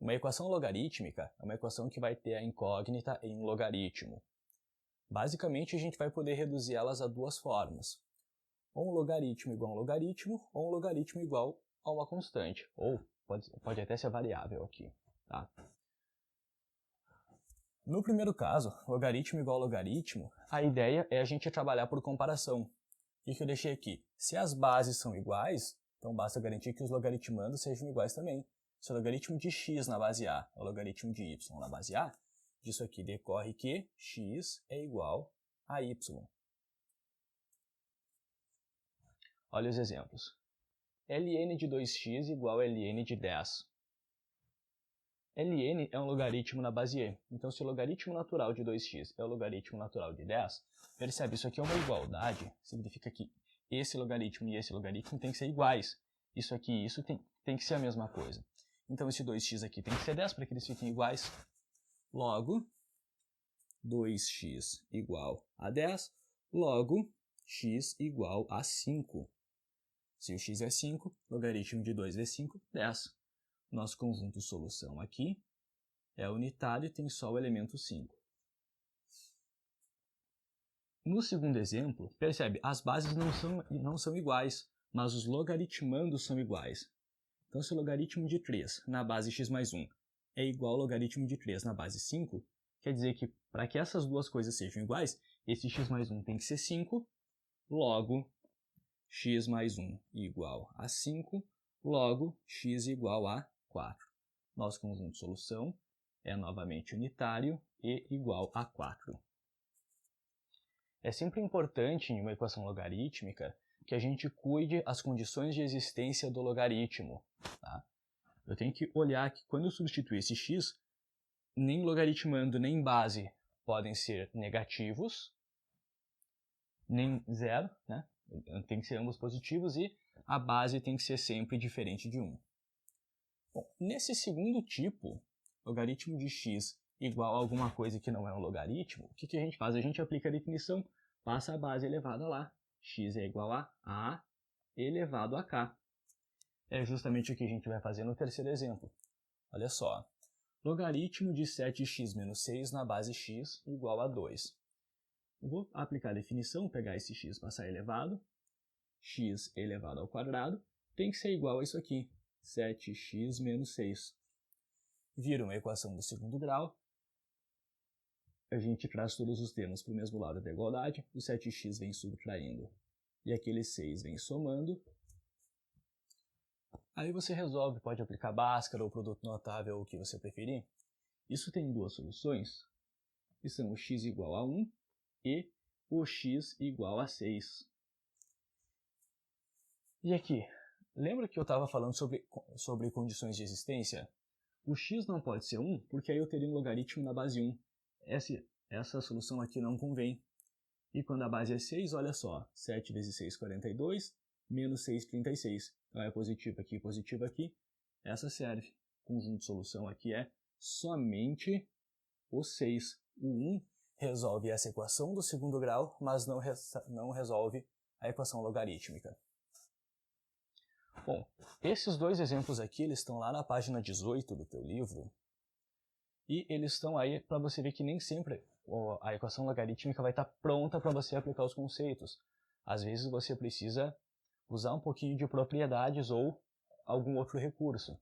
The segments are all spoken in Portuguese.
Uma equação logarítmica é uma equação que vai ter a incógnita em logaritmo. Basicamente, a gente vai poder reduzir elas a duas formas. Ou um logaritmo igual a um logaritmo, ou um logaritmo igual a uma constante. Ou pode até ser variável aqui. Tá? No primeiro caso, logaritmo igual a logaritmo, a ideia é a gente trabalhar por comparação. O que eu deixei aqui? Se as bases são iguais, então basta garantir que os logaritmandos sejam iguais também. Se o logaritmo de x na base A é o logaritmo de y na base A, disso aqui decorre que x é igual a y. Olha os exemplos. ln de 2x igual a ln de 10. ln é um logaritmo na base e. Então, se o logaritmo natural de 2x é o logaritmo natural de 10, percebe, isso aqui é uma igualdade, significa que esse logaritmo e esse logaritmo têm que ser iguais. Isso aqui e isso tem que ser a mesma coisa. Então, esse 2x aqui tem que ser 10 para que eles fiquem iguais. Logo, 2x igual a 10, logo, x igual a 5. Se o x é 5, logaritmo de 2 vezes 5, 10. Nosso conjunto solução aqui é unitário e tem só o elemento 5. No segundo exemplo, percebe, as bases não são iguais, mas os logaritmandos são iguais. Então, se o logaritmo de 3 na base x mais 1 é igual ao logaritmo de 3 na base 5, quer dizer que para que essas duas coisas sejam iguais, esse x mais 1 tem que ser 5, logo x mais 1 igual a 5, logo x igual a 4. Nosso conjunto de solução é novamente unitário e igual a 4. É sempre importante em uma equação logarítmica que a gente cuide as condições de existência do logaritmo. Tá? Eu tenho que olhar que quando eu substituir esse x, nem logaritmando nem base podem ser negativos, nem zero, né? Tem que ser ambos positivos e a base tem que ser sempre diferente de 1. Bom, nesse segundo tipo, logaritmo de x igual a alguma coisa que não é um logaritmo, o que a gente faz? A gente aplica a definição, passa a base elevada lá. X é igual a elevado a k. É justamente o que a gente vai fazer no terceiro exemplo. Olha só. Logaritmo de 7x menos 6 na base x igual a 2. Eu vou aplicar a definição, pegar esse x, passar elevado. X elevado ao quadrado tem que ser igual a isso aqui. 7x menos 6. Vira uma equação do segundo grau. A gente traz todos os termos para o mesmo lado da igualdade. O 7x vem subtraindo e aquele 6 vem somando. Aí você resolve, pode aplicar Bhaskara ou produto notável, o que você preferir. Isso tem duas soluções, que são o x igual a 1 e o x igual a 6. E aqui, lembra que eu estava falando sobre condições de existência? O x não pode ser 1, porque aí eu teria um logaritmo na base 1. Essa solução aqui não convém. E quando a base é 6, olha só, 7 vezes 6, 42, menos 6, 36. Então é positivo aqui, essa serve. O conjunto de solução aqui é somente o 6. O 1 resolve essa equação do segundo grau, mas não resolve a equação logarítmica. Bom, esses dois exemplos aqui, eles estão lá na página 18 do teu livro, e eles estão aí para você ver que nem sempre a equação logarítmica vai estar pronta para você aplicar os conceitos. Às vezes você precisa usar um pouquinho de propriedades ou algum outro recurso.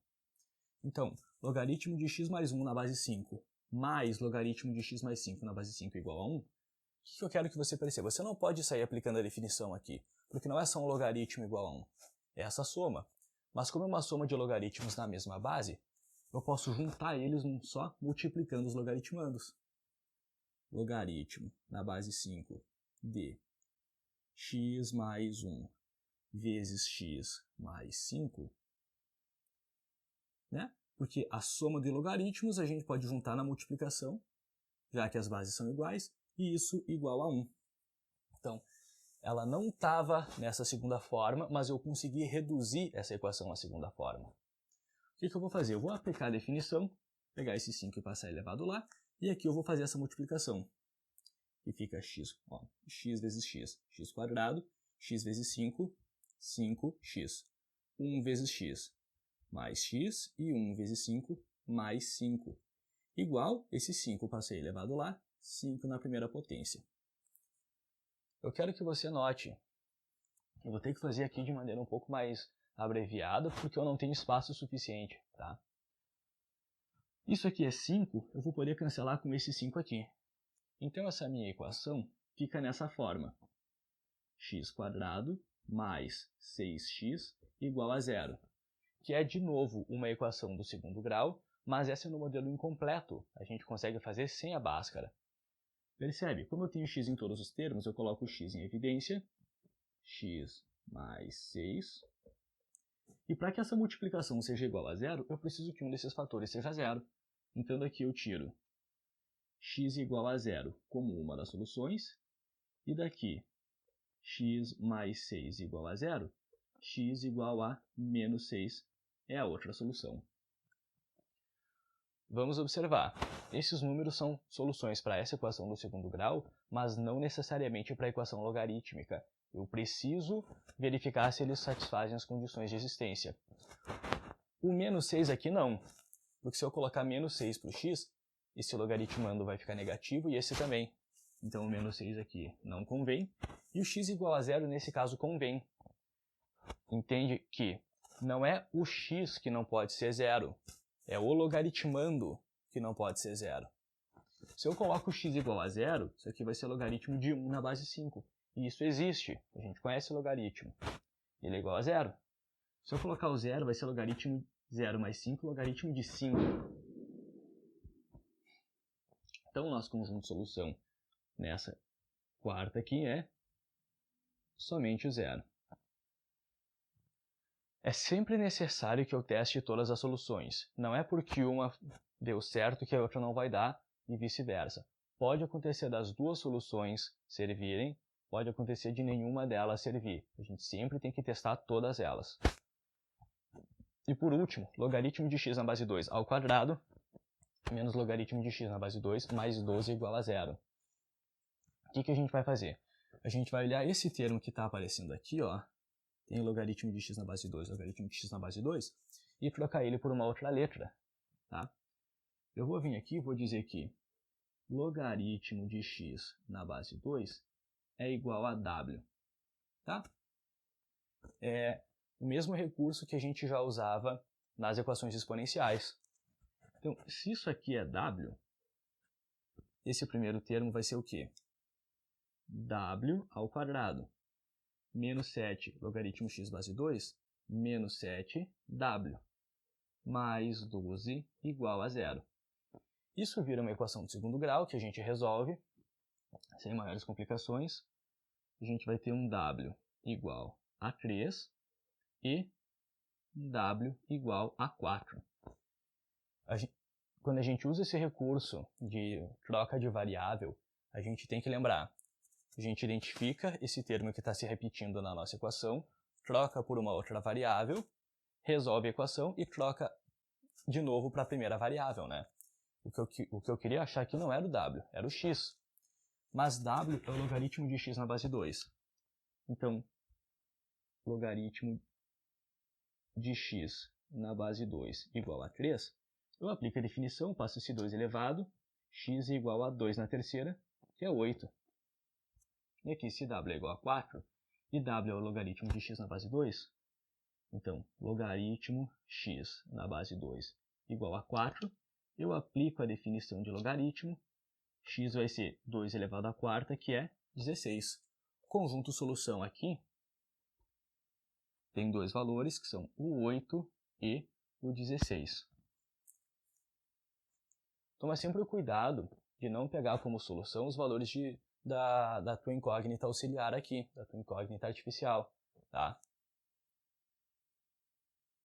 Então, logaritmo de x mais 1 na base 5 mais logaritmo de x mais 5 na base 5 igual a 1, o que eu quero que você perceba? Você não pode sair aplicando a definição aqui, porque não é só um logaritmo igual a 1, é essa soma. Mas como é uma soma de logaritmos na mesma base, eu posso juntar eles só multiplicando os logaritmandos. Logaritmo na base 5 de x mais 1 vezes x mais 5, né? Porque a soma de logaritmos a gente pode juntar na multiplicação, já que as bases são iguais, e isso igual a 1. Então, ela não estava nessa segunda forma, mas eu consegui reduzir essa equação à segunda forma. O que eu vou fazer? Eu vou aplicar a definição, pegar esse 5 e passar elevado lá, e aqui eu vou fazer essa multiplicação. E fica x, ó, x vezes x quadrado, x vezes 5, 5x. 1 vezes x mais x, e 1 vezes 5, mais 5. Igual, esse 5 passei elevado lá, 5 na primeira potência. Eu quero que você note, eu vou ter que fazer aqui de maneira um pouco mais abreviada, porque eu não tenho espaço suficiente, tá? Isso aqui é 5, eu vou poder cancelar com esse 5 aqui. Então essa minha equação fica nessa forma. x² mais 6x igual a 0. Que é, de novo, uma equação do segundo grau, mas essa é no modelo incompleto. A gente consegue fazer sem a Bhaskara. Percebe? Como eu tenho x em todos os termos, eu coloco o x em evidência. X mais 6. E para que essa multiplicação seja igual a 0, eu preciso que um desses fatores seja 0. Então daqui eu tiro x igual a 0 como uma das soluções. E daqui, x mais 6 igual a 0, x igual a menos 6 é a outra solução. Vamos observar, esses números são soluções para essa equação do segundo grau, mas não necessariamente para a equação logarítmica. Eu preciso verificar se eles satisfazem as condições de existência. O menos 6 aqui não, porque se eu colocar menos 6 para o x, esse logaritmando vai ficar negativo e esse também. Então o menos 6 aqui não convém, e o x igual a 0 nesse caso convém. Entende que não é o x que não pode ser 0, é o logaritmando que não pode ser 0. Se eu coloco x igual a 0, isso aqui vai ser logaritmo de 1 na base 5. E isso existe, a gente conhece o logaritmo. Ele é igual a 0. Se eu colocar o 0, vai ser logaritmo de 0 mais 5, logaritmo de 5. Então o nosso conjunto de solução nessa quarta aqui é somente o 0. É sempre necessário que eu teste todas as soluções. Não é porque uma deu certo que a outra não vai dar e vice-versa. Pode acontecer das duas soluções servirem, pode acontecer de nenhuma delas servir. A gente sempre tem que testar todas elas. E por último, logaritmo de x na base 2 ao quadrado menos logaritmo de x na base 2 mais 12 igual a 0. O que a gente vai fazer? A gente vai olhar esse termo que está aparecendo aqui, ó. Tem logaritmo de x na base 2, logaritmo de x na base 2, e trocar ele por uma outra letra, tá? Eu vou vir aqui e vou dizer que logaritmo de x na base 2 é igual a w, tá? É o mesmo recurso que a gente já usava nas equações exponenciais. Então, se isso aqui é w, esse primeiro termo vai ser o quê? W ao quadrado. Menos 7 logaritmo x base 2, menos 7w, mais 12 igual a 0. Isso vira uma equação de segundo grau que a gente resolve, sem maiores complicações. A gente vai ter um w igual a 3 e w igual a 4. Quando a gente usa esse recurso de troca de variável, a gente tem que lembrar. A gente identifica esse termo que está se repetindo na nossa equação, troca por uma outra variável, resolve a equação e troca de novo para a primeira variável, né? O que eu queria achar aqui não era o w, era o x. Mas w é o logaritmo de x na base 2. Então, logaritmo de x na base 2 igual a 3, eu aplico a definição, passo esse 2 elevado, x é igual a 2 na terceira, que é 8. E aqui, se w é igual a 4, e w é o logaritmo de x na base 2, então, logaritmo x na base 2 igual a 4, eu aplico a definição de logaritmo, x vai ser 2 elevado à quarta, que é 16. O conjunto solução aqui tem dois valores, que são o 8 e o 16. Toma sempre o cuidado de não pegar como solução os valores da tua incógnita auxiliar aqui, da tua incógnita artificial, tá?